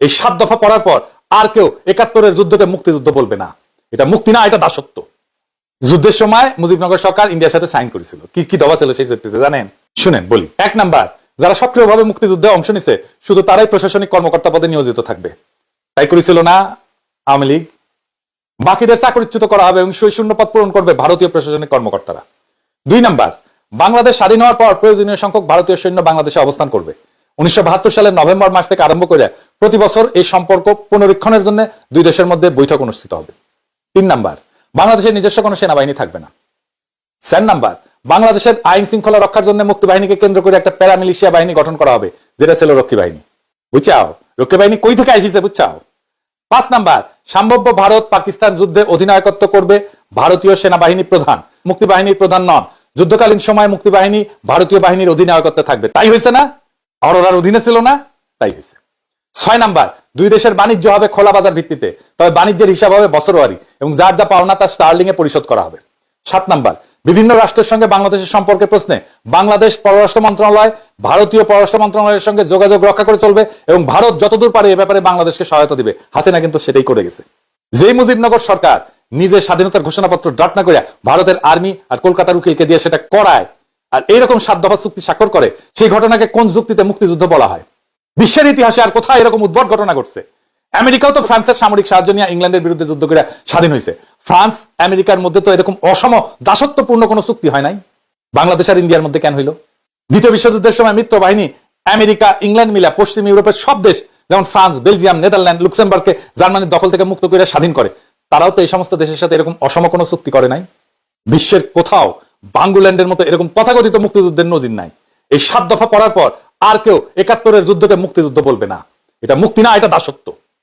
এই 7 দফা পড়ার পর আর কেউ 71-এর যুদ্ধকে মুক্তিযুদ্ধ বলবে না। এটা মুক্তি না, এটা দাসত্ব। যুদ্ধের সময় মুজিবনগর সরকার ইন্ডিয়ার সাথে সাইন করেছিল। কি কি দফা ছিল সেই চুক্তিতে জানেন? শুনেন বলি। 1 নাম্বার, যারা সক্রিয়ভাবে মুক্তিযুদ্ধে অংশ নিছে শুধু তারাই প্রশাসনিক কর্মকর্তা পদে নিয়োজিত থাকবে। তাই করেছিল না আওয়ামী লীগ? বাকিদের চাকরিচ্যুত করা হবে এবং সেই শূন্য পদ পূরণ করবে ভারতীয় প্রশাসনিক কর্মকর্তারা। 2 নাম্বার, বাংলাদেশ স্বাধীন হওয়ার পর প্রয়োজনীয় সংখ্যক ভারতীয় সৈন্য বাংলাদেশে অবস্থান করবে। 1972 সালের নভেম্বর মাস থেকে আরম্ভ করে প্রতি বছর এই সম্পর্ক পুনরীক্ষণের জন্য দুই দেশের মধ্যে বৈঠক অনুষ্ঠিত হবে। 3 নাম্বার, বাংলাদেশের নিজস্ব কোনো সেনাবাহিনী থাকবে না। 4 নাম্বার, বাংলাদেশের আইন শৃঙ্খলা রক্ষার জন্য মুক্তিবাহিনীকে কেন্দ্র করে একটা প্যারামিলিশিয়া বাহিনী গঠন করা হবে, যেটা ছিল রক্ষী বাহিনী। বুঝছাও? রক্ষী বাহিনী কই থেকে আসিছে বুঝছাও? 5 নাম্বার, সম্ভাব্য ভারত পাকিস্তান যুদ্ধে অধিনায়কত্ব করবে ভারতীয় সেনাবাহিনী প্রধান, মুক্তিবাহিনীর প্রধান নন। যুদ্ধকালীন সময় মুক্তিবাহিনী ভারতীয় বাহিনীর অধিনায়কত্বে থাকবে। তাই হয়েছে না? অরোরার অধীনে ছিল না? তাই হয়েছে। 6 নাম্বার, দুই দেশের বাণিজ্য হবে খোলা বাজার ভিত্তিতে, তবে বাণিজ্যের হিসাব হবে বছরওয়ারি এবং যার যা পাওনা তা স্টার্লিং এ পরিশোধ করা হবে। 7 নাম্বার, বিভিন্ন রাষ্ট্রের সঙ্গে বাংলাদেশের সম্পর্কের প্রশ্নে বাংলাদেশ পররাষ্ট্র মন্ত্রণালয় ভারতীয় পররাষ্ট্র মন্ত্রণালয়ের সঙ্গে যোগাযোগ রক্ষা করে চলবে এবং ভারত যতদূর পারে এ ব্যাপারে বাংলাদেশকে সহায়তা দিবে। হাসিনা কিন্তু সেটাই করে গেছে। যেই মুজিবনগর সরকার নিজের স্বাধীনতার ঘোষণাপত্র ড্রাফট না করে ভারতের আর্মি আর কলকাতার উকিলকে দিয়ে সেটা করায় আর এইরকম 7 দফা চুক্তি স্বাক্ষর করে, সেই ঘটনাকে কোন যুক্তিতে মুক্তিযুদ্ধ বলা হয়? বিশ্বের ইতিহাসে আর কোথায় এরকম উদ্ভট ঘটনা ঘটছে? আমেরিকাও তো ফ্রান্সের সামরিক সাহায্য নিয়ে ইংল্যান্ডের বিরুদ্ধে যুদ্ধ করে স্বাধীন হয়েছে। ফ্রান্স আমেরিকার মধ্যে তো এরকম অসম দাসত্বপূর্ণ কোনো চুক্তি হয় নাই। বাংলাদেশ আর ইন্ডিয়ার মধ্যে কেন হইল? দ্বিতীয় বিশ্বযুদ্ধের সময় মিত্র বাহিনী আমেরিকা ইংল্যান্ড মিলা পশ্চিম ইউরোপের সব দেশ যেমন ফ্রান্স, বেলজিয়াম, নেদারল্যান্ড, লুক্সেমবার্গকে জার্মানির দখল থেকে মুক্ত করে স্বাধীন করে। তারাও তো এই সমস্ত দেশের সাথে এরকম অসম কোনো চুক্তি করে নাই। বিশ্বের কোথাও বাঙ্গুল্যান্ডের মতো এরকম তথাকথিত মুক্তিযুদ্ধের নজির নাই। এই 7 দফা পড়ার পর আর কেউ 71-এর যুদ্ধকে মুক্তিযুদ্ধ বলবে না। এটা মুক্তি না, এটা দাসত্ব।